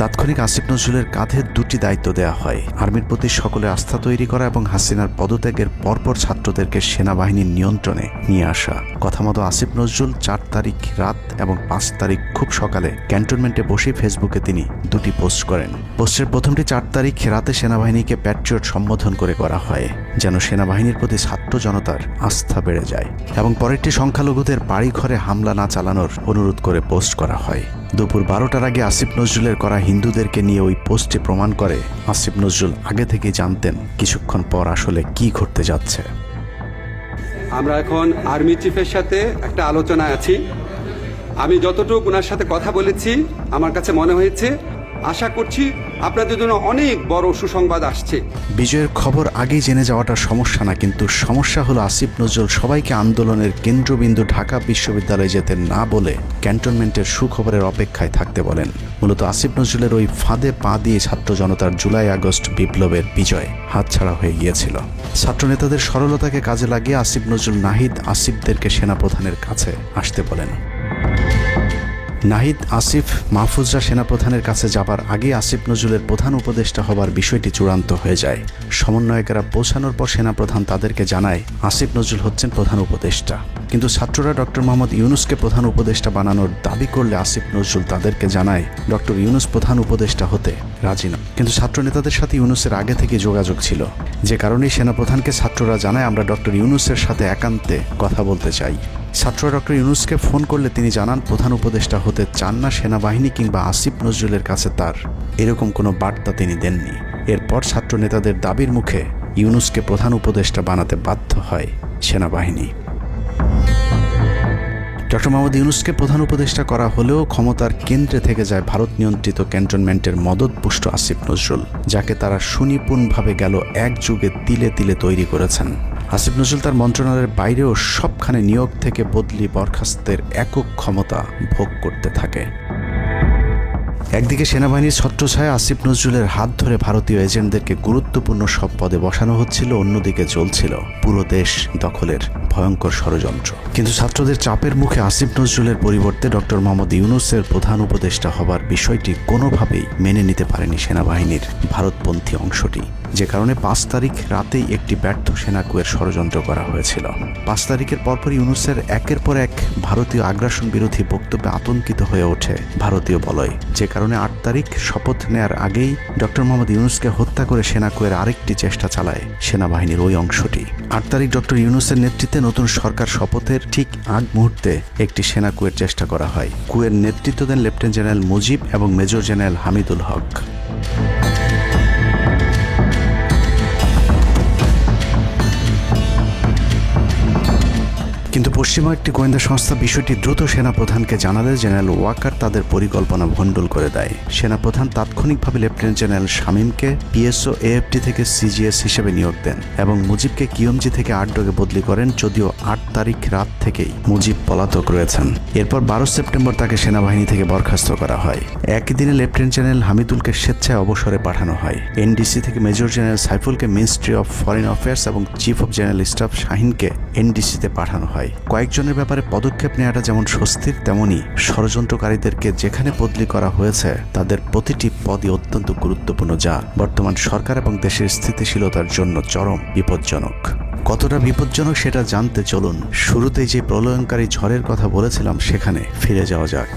তাৎক্ষণিক আসিফ নজরুলের কাঁধে 2টি দায়িত্ব দেওয়া হয়: আর্মির প্রতি সকলের আস্থা তৈরি করা এবং হাসিনার পদত্যাগের পরপর ছাত্রদেরকে সেনাবাহিনীর নিয়ন্ত্রণে নিয়ে আসা। কথা মতো আসিফ নজরুল 4 তারিখ রাত এবং 5 তারিখ খুব সকালে ক্যান্টনমেন্টে বসে ফেসবুকে তিনি 2টি পোস্ট করেন। পোস্টের প্রথমটি 4 তারিখ রাতে সেনাবাহিনীকে প্যাট্রিয়ট সম্বোধন করে করা হয়, যেন সেনাবাহিনীর প্রতি ছাত্র জনতার আস্থা বেড়ে যায়, এবং পরেরটি সংখ্যালঘুদের বাড়ি ঘরে হামলা না চালানোর অনুরোধ করে পোস্ট করা হয়। দুপুর 12টার আগে আসিফ নজরুলের করা হিন্দুদেরকে নিয়ে ওই পোস্টে প্রমাণ করে আসিফ নজরুল আগে থেকে জানতেন কিছুক্ষণ পর আসলে কি ঘটতে যাচ্ছে। আমরা এখন আর্মি চিফের সাথে একটা আলোচনায় আছি। আমি যতটুকু ওনার সাথে কথা বলেছি আমার কাছে মনে হয়েছে, আশা করছি আপনাদের জন্য অনেক বড় সুসংবাদ আসছে। বিজয়ের খবর আগেই জেনে যাওয়াটা সমস্যা না, কিন্তু সমস্যা হলো আসিফ নজরুল সবাইকে আন্দোলনের কেন্দ্রবিন্দু ঢাকা বিশ্ববিদ্যালয়ে যেতে না বলে ক্যান্টনমেন্টের সুখবরের অপেক্ষায় থাকতে বলেন। মূলত আসিফ নজরুলের ওই ফাঁদে পা দিয়ে ছাত্র জনতার জুলাই আগস্ট বিপ্লবের বিজয় হাতছাড়া হয়ে গিয়েছিল। ছাত্রনেতাদের সরলতাকে কাজে লাগিয়ে আসিফ নজরুল নাহিদ আসিফদেরকে সেনাপ্রধানের কাছে আসতে বলেন। নাহিদ, আসিফ, মাহফুজরা সেনাপ্রধানের কাছে যাবার আগে আসিফ নজরুলের প্রধান উপদেষ্টা হবার বিষয়টি চূড়ান্ত হয়ে যায়। সমন্বয়কেরা পৌঁছানোর পর সেনাপ্রধান তাদেরকে জানায় আসিফ নজরুল হচ্ছেন প্রধান উপদেষ্টা, কিন্তু ছাত্ররা ডক্টর মোহাম্মদ ইউনুসকে প্রধান উপদেষ্টা বানানোর দাবি করলে আসিফ নজরুল তাদেরকে জানায় ডক্টর ইউনুস প্রধান উপদেষ্টা হতে রাজি না। কিন্তু ছাত্র নেতাদের সাথে ইউনুসের আগে থেকে যোগাযোগ ছিল, যে কারণেই সেনাপ্রধানকে ছাত্ররা জানায় আমরা ডক্টর ইউনুসের সাথে একান্তে কথা বলতে চাই। ছাত্ররা ডক্টর ইউনুসকে ফোন করলে তিনি জানান প্রধান উপদেষ্টা হতে চান না সেনাবাহিনী কিংবা আসিফ নজরুলের কাছে তার এরকম কোনো বার্তা তিনি দেননি। এরপর ছাত্র নেতাদের দাবির মুখে ইউনুসকে প্রধান উপদেষ্টা বানাতে বাধ্য হয় সেনাবাহিনী। ডক্টর মোহাম্মদ ইউনুসকে প্রধান উপদেষ্টা করা হলেও ক্ষমতার কেন্দ্রে থেকে যায় ভারত নিয়ন্ত্রিত ক্যান্টনমেন্টের মদতপুষ্ট আসিফ নজরুল, যাকে তারা সুনিপুণভাবে গেল এক যুগে তিলে তিলে তৈরি করেছেন। আসিফ নজরুল তার মন্ত্রণালয়ের বাইরেও সবখানে নিয়োগ থেকে বদলি বরখাস্তের একক ক্ষমতা ভোগ করতে থাকে। একদিকে সেনাবাহিনীর ছত্রছায়া আসিফ নজরুলের হাত ধরে ভারতীয় এজেন্টদেরকে গুরুত্বপূর্ণ সব পদে বসানো হচ্ছিল, অন্যদিকে চলছিল পুরো দেশ দখলের ভয়ঙ্কর ষড়যন্ত্র। কিন্তু ছাত্রদের চাপের মুখে আসিফ নজরুলের পরিবর্তে ডক্টর মোহাম্মদ ইউনুসের প্রধান উপদেষ্টা হবার বিষয়টি কোনোভাবেই মেনে নিতে পারেনি সেনাবাহিনীর ভারতপন্থী অংশটি, যে কারণে 5 তারিখ রাতেই একটি ব্যর্থ সেনাকুয়ের ষড়যন্ত্র করা হয়েছিল। 5 তারিখের পরপর ইউনুসের একের পর এক ভারতীয় আগ্রাসন বিরোধী বক্তব্যে আতঙ্কিত হয়ে ওঠে ভারতীয় বলয়, যে কারণে 8 তারিখ শপথ নেয়ার আগেই ডক্টর মোহাম্মদ ইউনুসকে হত্যা করে সেনাকুয়ের আরেকটি চেষ্টা চালায় সেনাবাহিনীর ওই অংশটি। 8 তারিখ ডক্টর ইউনুসের নেতৃত্বে নতুন সরকার শপথের ঠিক আগ মুহূর্তে একটি সেনাকুয়ের চেষ্টা করা হয়। কুয়ের নেতৃত্ব দেন লেফটেন্যান্ট জেনারেল মুজিব এবং মেজর জেনারেল হামিদুল হক। কিন্তু পশ্চিমা একটি গোয়েন্দা সংস্থা বিষয়টি দ্রুত সেনাপ্রধানকে জানালে জেনারেল ওয়াকার তাদের পরিকল্পনা ভণ্ডুল করে দেয়। সেনাপ্রধান তাৎক্ষণিকভাবে লেফটেন্যান্ট জেনারেল শামীমকে পিএসও এএফটি থেকে সিজিএস হিসেবে নিয়োগ দেন এবং মুজিবকে কিউএমজি থেকে আটডগে বদলি করেন, যদিও 8 তারিখ রাত থেকেই মুজিব পলাতক রয়েছেন। এরপর 12 সেপ্টেম্বর তাকে সেনাবাহিনী থেকে বরখাস্ত করা হয়। একই দিনে লেফটেন্যান্ট জেনারেল হামিদুলকে স্বেচ্ছায় অবসরে পাঠানো হয়। এনডিসি থেকে মেজর জেনারেল সাইফুলকে মিনিস্ট্রি অফ ফরেন অ্যাফেয়ার্স এবং চিফ অফ জেনারেল স্টাফ শাহিনকে এনডিসিতে পাঠানো হয়। কয়েকজনের ব্যাপারে পদক্ষেপ নেওয়াটা যেমন স্বস্তির, তেমনি ষড়যন্ত্রকারীদেরকে যেখানে বদলি করা হয়েছে তাদের প্রতিটি পদই অত্যন্ত গুরুত্বপূর্ণ, যা বর্তমান সরকার এবং দেশের স্থিতিশীলতার জন্য চরম বিপজ্জনক। কতটা বিপজ্জনক সেটা জানতে চলুন শুরুতেই যে প্রলয়ঙ্কারী ঝড়ের কথা বলেছিলাম সেখানে ফিরে যাওয়া যাক।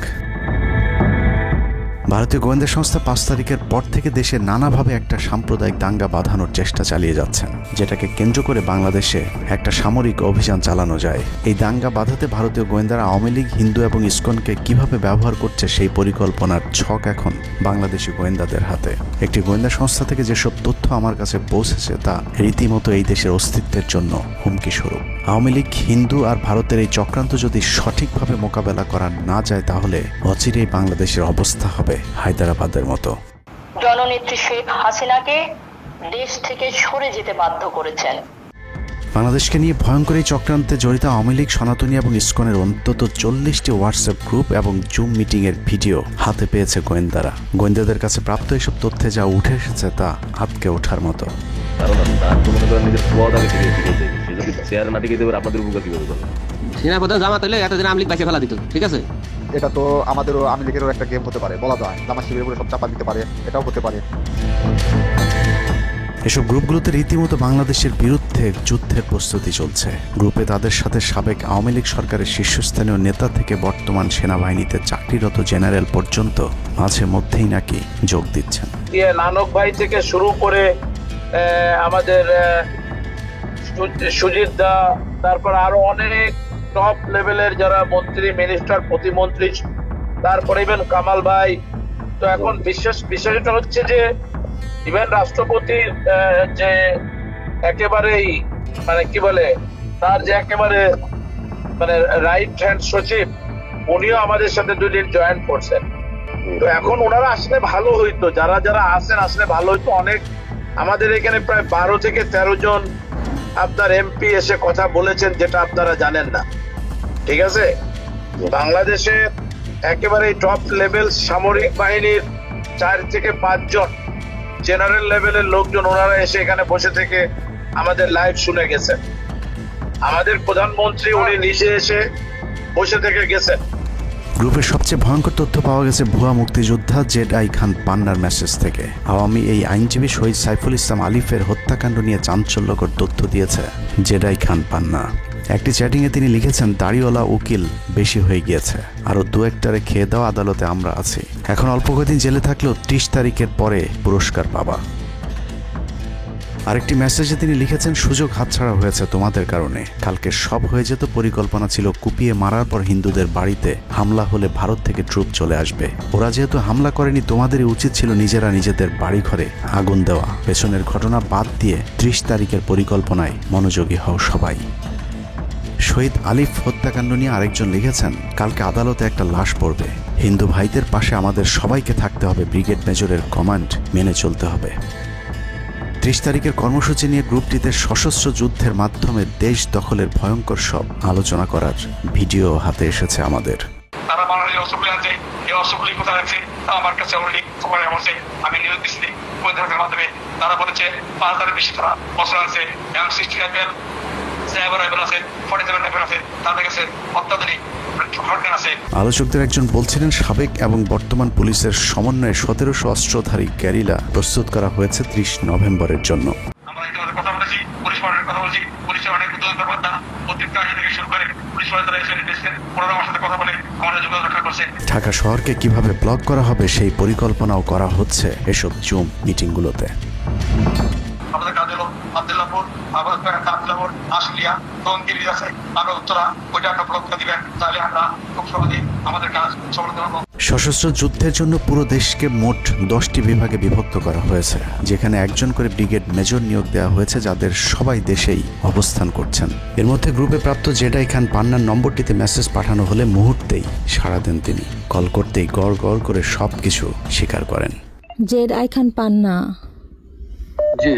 ভারতীয় গোয়েন্দা সংস্থা 5 তারিখের পর থেকে দেশে নানাভাবে একটা সাম্প্রদায়িক দাঙ্গা বাঁধানোর চেষ্টা চালিয়ে যাচ্ছেন, যেটাকে কেন্দ্র করে বাংলাদেশে একটা সামরিক অভিযান চালানো যায়। এই দাঙ্গা বাঁধাতে ভারতীয় গোয়েন্দারা আওয়ামী লীগ, হিন্দু এবং ইসকনকে কিভাবে ব্যবহার করছে সেই পরিকল্পনার ছক এখন বাংলাদেশি গোয়েন্দাদের হাতে। একটি গোয়েন্দা সংস্থা থেকে যেসব তথ্য আমার কাছে পৌঁছেছে তা রীতিমতো এই দেশের অস্তিত্বের জন্য হুমকি স্বরূপ। আওয়ামী লীগ, হিন্দু আর ভারতের এই চক্রান্ত যদি সঠিকভাবে মোকাবেলা করা না যায় তাহলে অচিরেই বাংলাদেশের অবস্থা হবে হায়দ্রাবাদের মতো। জননেত্রী শেখ হাসিনাকে দেশ থেকে সরে যেতে বাধ্য করেছেন। বাংলাদেশকে নিয়ে ভয়ঙ্কর এই চক্রান্তে জড়িত আওয়ামী লীগ, সনাতনী এবং ইসকনের অন্তত 40টি হোয়াটসঅ্যাপ গ্রুপ এবং জুম মিটিংয়ের ভিডিও হাতে পেয়েছে গোয়েন্দারা। গোয়েন্দাদের কাছে প্রাপ্ত এসব তথ্যে যা উঠে এসেছে তা আটকে ওঠার মতো। সেনাপ্রধান জামাত হলে এতদিন আওয়ামী লীগ বাইকে ফেলা দিত, ঠিক আছে? এটা তো আমাদেরও আওয়ামী লীগেরও একটা গেম হতে পারে, বলা যায় জামাত শিবিরের উপরে সব চাপা দিতে পারে, এটাও হতে পারে। এসব গ্রুপগুলোতে রীতিমতো বাংলাদেশের বিরুদ্ধে যুদ্ধের প্রস্তুতি চলছে। গ্রুপে তাদের সাথে সাবেক আওয়ামী লীগ সরকারের শীর্ষস্থানীয় নেতা থেকে বর্তমান সেনাবাহিনীতে চাকরিরত জেনারেল পর্যন্ত মাঝে মধ্যেই নাকি যোগ দিচ্ছেন। নানক ভাই থেকে শুরু করে আমাদের সুজিত দা, তারপর আরো অনেক টপ লেভেলের যারা মন্ত্রী, মিনিস্টার, প্রতিমন্ত্রী, তারপরে ইভেন কামাল ভাই। তো এখন বিশেষটা হচ্ছে যে ইভেন রাষ্ট্রপতি যে একেবারেই মানে কি বলে, তার যে একেবারে মানে রাইট হ্যান্ড সচিব, উনিও আমাদের সাথে 2 দিন জয়েন করছেন। তো এখন ওনারা আসলে ভালো হইতো, যারা যারা আসেন আসলে ভালো হইতো। অনেক আমাদের এখানে প্রায় 12 থেকে 13 জন আপনার এমপি এসে কথা বলেছেন, যেটা আপনারা জানেন না, ঠিক আছে? বাংলাদেশে একেবারে টপ লেভেল সামরিক বাহিনীর 4 থেকে 5 জন জেনারেল লেভেলের লোকজন ওনারা এসে এখানে বসে থেকে আমাদের লাইভ শুনে গেছেন। আমাদের প্রধানমন্ত্রী উনি নিজে এসে বসে থেকে গেছেন। গ্রুপের সবচেয়ে ভয়ঙ্কর তথ্য পাওয়া গেছে ভুয়া মুক্তিযোদ্ধা জেডআই খান পান্নার মেসেজ থেকে। আওয়ামী এই আইনজীবী শহীদ সাইফুল ইসলাম আলিফের হত্যাকাণ্ড নিয়ে চাঞ্চল্যকর তথ্য দিয়েছে জেডআই খান পান্না। একটি চ্যাটিংয়ে তিনি লিখেছেন, দাড়িওয়ালা উকিল বেশি হয়ে গিয়েছে, আরও 2-1টারে খেয়ে দেওয়া আদালতে আমরা আছি, এখন অল্প কদিন জেলে থাকলেও 30 তারিখের পরে পুরস্কার পাবা। আরেকটি মেসেজে তিনি লিখেছেন, সুযোগ হাতছাড়া হয়েছে তোমাদের কারণে, কালকে সব হয়ে যেত। পরিকল্পনা ছিল কুপিয়ে মারার পর হিন্দুদের বাড়িতে হামলা হলে ভারত থেকে ট্রুপ চলে আসবে। ওরা যেহেতু হামলা করেনি, তোমাদেরই উচিত ছিল নিজেরা নিজেদের বাড়ি ঘরে আগুন দেওয়া। পেছনের ঘটনা বাদ দিয়ে 30 তারিখের পরিকল্পনায় মনোযোগী হও সবাই। শহীদ আলিফ হত্যাকাণ্ড নিয়ে আরেকজন লিখেছেন, কালকে আদালতে একটা লাশ পড়বে, হিন্দু ভাইদের পাশে আমাদের সবাইকে থাকতে হবে, ব্রিগেড মেজরের কমান্ড মেনে চলতে হবে। 30 তারিখের কর্মসূচি নিয়ে গ্রুপটিতে সশস্ত্র যুদ্ধের মাধ্যমে দেশ দখলের ভয়ঙ্কর সব আলোচনা করার ভিডিও হাতে এসেছে আমাদের। তারা বাংলাদেশের অস্ত্রগুলি আছে, এই অস্ত্রগুলি কোথায় আছে আমার কাছে অলরেডি খবর এসেছে। আমি নিউজ দিচ্ছি গোয়েন্দাদের মাধ্যমে, তারা বলেছে 5000-এর বেশি তারা অস্ত্র আছে, M60 রাইফেল, 7 রাইফেল আছে, 47 রাইফেল আছে, তাদের কাছে অত্যাধুনিক হটগান আছে। আলোচকদের একজন বলছিলেন, সাবেক এবং বর্তমান পুলিশের সমন্বয়ে 1700 অস্ত্রধারী গ্যারিলা প্রস্তুত করা হয়েছে 30 নভেম্বরের জন্য। আমরা ইতিমধ্যে কথা বলেছি, পুলিশ পার্টির কথা বলছি, পুলিশের অনেক উদ্যোগ ব্যাপারটা প্রত্যেকটা আগে থেকে শুরু করে পুলিশ পার্টি তারা এসে এসেছেন, ওনারা আমার সাথে কথা বলে আমাদের যোগাযোগ রক্ষা করছে। ঢাকা শহরকে কিভাবে ব্লক করা হবে সেই পরিকল্পনাও করা হচ্ছে এসব জুম মিটিংগুলোতে। আমাদের কাজ হলো আব্দুল্লাহপুর, আব্দুল্লাহপুর, আশুলিয়া, টঙ্গীর আছে, আরো উত্তরা, ওইটা একটা ব্লক দিবেন, তাহলে আমরা খুব সহজেই আমাদের কাজ সফল করব। সশস্ত্র যুদ্ধের জন্য পুরো দেশকে মোট 10টি বিভাগে বিভক্ত করা হয়েছে, যেখানে একজন করে ব্রিগেড মেজর নিয়োগ দেওয়া হয়েছে, যাদের সবাই দেশেই অবস্থান করছেন। এর মধ্যে গ্রুপে প্রাপ্ত জেডআই খান পান্নার নম্বরটিতে মেসেজ পাঠানো হলে মুহূর্তেই সাড়া দেন তিনি। কল করতেই গড় গড় করে সবকিছু স্বীকার করেন। জেডআই খান পান্না, জি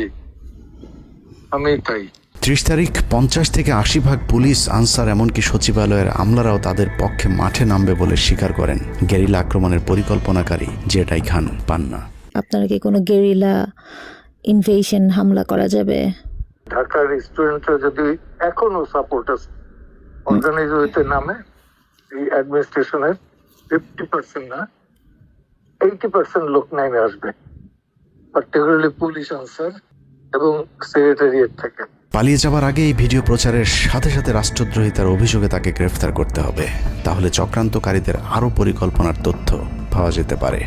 আমি তাই। 30 তারিখ 50 থেকে 80% পুলিশ, আনসার, এমনকি সচিবালয়ের আমলারাও তাদের পক্ষে মাঠে নামবে বলে স্বীকার করেন গেরিলা আক্রমণের পরিকল্পনাকারী জেডআই খান পান্না। আপনারা কি কোনো গেরিলা ইনভেশন হামলা করা যাবে? ঢাকার স্টুডেন্টরা যদি এখনো সাপোর্টার্স অর্গানাইজ হইতে নামে, এই অ্যাডমিনিস্ট্রেশনের 50% না 80% লোক নেমে আসবে, পার্টিকুলারলি পুলিশ, আনসার এবং সেক্রেটারিয়েট থেকে। পালিয়ে যাবার আগে এই ভিডিও প্রচারের সাথে সাথে রাষ্ট্রদ্রোহিতার অভিযোগে তাকে গ্রেফতার করতে হবে, তাহলে চক্রান্তকারীদের আরও পরিকল্পনার তথ্য পাওয়া যেতে পারে।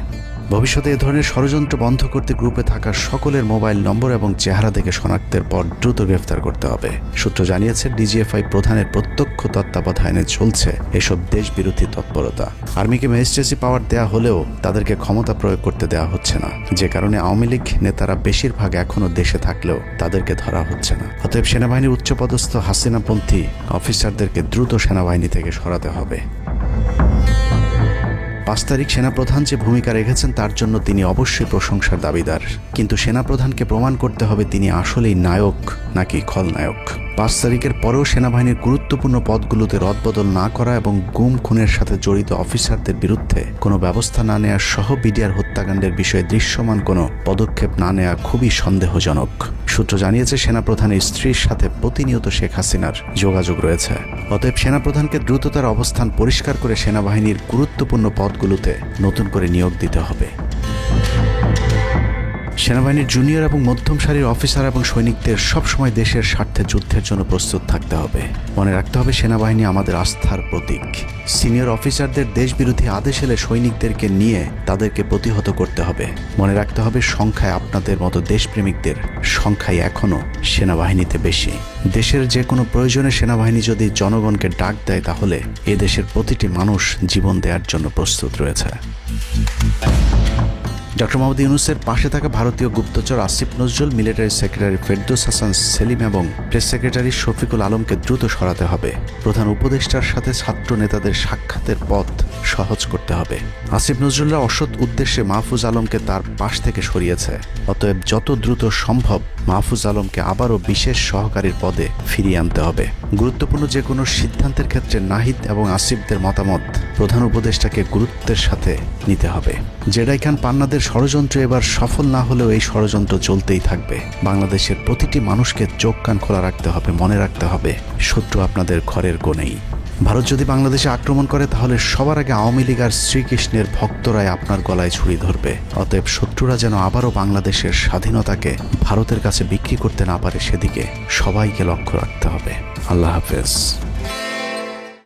ভবিষ্যতে এ ধরনের ষড়যন্ত্র বন্ধ করতে গ্রুপে থাকা সকলের মোবাইল নম্বর এবং চেহারা দেখে শনাক্তের পর দ্রুত গ্রেফতার করতে হবে। সূত্র জানিয়েছে, ডিজিএফআই প্রধানের প্রত্যক্ষ তত্ত্বাবধানে চলছে এসব দেশবিরোধী তৎপরতা। আর্মিকে ম্যাজিস্ট্রেসি পাওয়ার দেয়া হলেও তাদেরকে ক্ষমতা প্রয়োগ করতে দেওয়া হচ্ছে না, যে কারণে আওয়ামী লীগ নেতারা বেশিরভাগ এখনও দেশে থাকলেও তাদেরকে ধরা হচ্ছে না। অতএব সেনাবাহিনীর উচ্চপদস্থ হাসিনাপন্থী অফিসারদেরকে দ্রুত সেনাবাহিনী থেকে সরাতে হবে। 5 তারিখ সেনাপ্রধান যে ভূমিকা রেখেছেন তার জন্য তিনি অবশ্যই প্রশংসার দাবিদার, কিন্তু সেনাপ্রধানকে প্রমাণ করতে হবে তিনি আসলেই নায়ক নাকি খলনায়ক। 5 তারিখের পরেও সেনাবাহিনীর গুরুত্বপূর্ণ পদগুলোতে রদবদল না করা এবং গুম খুনের সাথে জড়িত অফিসারদের বিরুদ্ধে কোনো ব্যবস্থা না নেওয়া সহ বিডিআর হত্যাকাণ্ডের বিষয়ে দৃশ্যমান কোনো পদক্ষেপ না নেওয়া খুবই সন্দেহজনক। সূত্র জানিয়েছে সেনাপ্রধানের স্ত্রীর সাথে প্রতিনিয়ত শেখ হাসিনার যোগাযোগ রয়েছে। অতএব সেনাপ্রধানকে দ্রুত তার অবস্থান পরিষ্কার করে সেনাবাহিনীর গুরুত্বপূর্ণ পদগুলোতে নতুন করে নিয়োগ দিতে হবে। সেনাবাহিনীর জুনিয়র এবং মধ্যম সারির অফিসার এবং সৈনিকদের সবসময় দেশের স্বার্থে যুদ্ধের জন্য প্রস্তুত থাকতে হবে। মনে রাখতে হবে সেনাবাহিনী আমাদের আস্থার প্রতীক। সিনিয়র অফিসারদের দেশবিরোধী আদেশ এলে সৈনিকদেরকে নিয়ে তাদেরকে প্রতিহত করতে হবে। মনে রাখতে হবে সংখ্যায় আপনাদের মতো দেশপ্রেমিকদের সংখ্যাই এখনও সেনাবাহিনীতে বেশি। দেশের যে কোনো প্রয়োজনে সেনাবাহিনী যদি জনগণকে ডাক দেয় তাহলে এ দেশের প্রতিটি মানুষ জীবন দেওয়ার জন্য প্রস্তুত রয়েছে। ডক্টর মোহাম্মদ ইউনূসের পাশে থাকা ভারতীয় গুপ্তচর আসিফ নজরুল, মিলিটারি সেক্রেটারি ফেরদৌস হাসান সেলিম এবং প্রেস সেক্রেটারি শফিকুল আলমকে দ্রুত সরাতে হবে। প্রধান উপদেষ্টার সাথে ছাত্র নেতাদের সাক্ষাতের পথ সহজ করতে হবে। আসিফ নজরুলরা অসৎ উদ্দেশ্যে মাহফুজ আলমকে তার পাশ থেকে সরিয়েছে। অতএব যত দ্রুত সম্ভব মাহফুজ আলমকে আবারও বিশেষ সহকারীর পদে ফিরিয়ে আনতে হবে। গুরুত্বপূর্ণ যে কোনো সিদ্ধান্তের ক্ষেত্রে নাহিদ এবং আসিফদের মতামত প্রধান উপদেষ্টাকে গুরুত্বের সাথে নিতে হবে। জেডাই খান পান্নাদের ষড়যন্ত্র এবার সফল না হলেও এই ষড়যন্ত্র চলতেই থাকবে। বাংলাদেশের প্রতিটি মানুষকে চোখ কান খোলা রাখতে হবে, মনে রাখতে হবে শত্রু আপনাদের ঘরের কোণেই। ভারত যদি বাংলাদেশে আক্রমণ করে তাহলে সবার আগে আওয়ামী লীগ আর শ্রীকৃষ্ণের ভক্তরাই আপনার গলায় ছুরি ধরবে। অতএব শত্রুরা যেন আবারও বাংলাদেশের স্বাধীনতাকে ভারতের কাছে বিক্রি করতে না পারে সেদিকে সবাইকে লক্ষ্য রাখতে হবে। আল্লাহ হাফেজ।